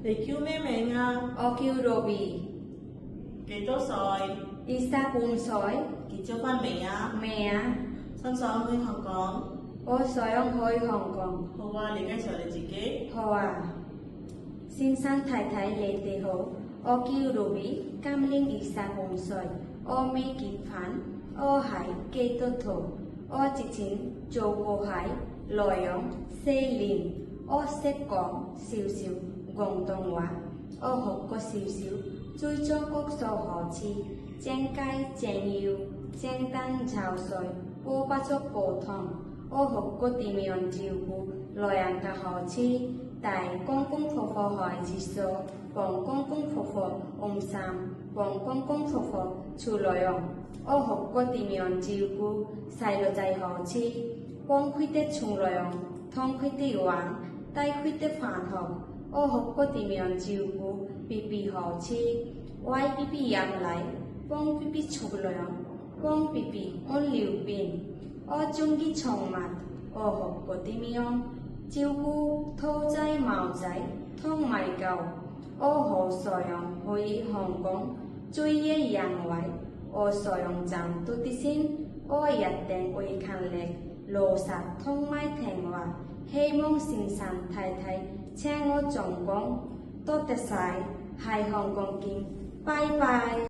你叫咩名啊？我叫 Robbie，幾多歲？ 24歲。結咗婚未啊？未啊？想唔想去香港？我想去香港。好啊，你介紹你自己。好啊，先生太太你哋好，我叫 Robbie，今年25歲，我未結婚，我係基督徒，我之前做過喺內容4年，我識講少少廣東話，我學過少少，最中國數學詞，正雞正腰，正蛋炒水，煲不足煲湯。我學過點樣照顧老人嘅好處，帶公公婆婆去廁所，幫公公婆婆換衫，幫公公婆婆出內容。我學過點樣照顧細路仔好處，幫佢哋沖內容，同佢哋玩，帶佢哋返學。我學過點樣照顧 BB 好處，餵 BB 飲奶，幫 BB 沖內容，幫 BB 按尿便。我中意寵物，我學過點樣照顧兔仔、貓仔同埋狗。我好想去香港追一人位，我想賺多啲錢，我一定會勤力、老實同埋聽話。希望先生太太請我中工，多謝晒，喺香港見，拜拜。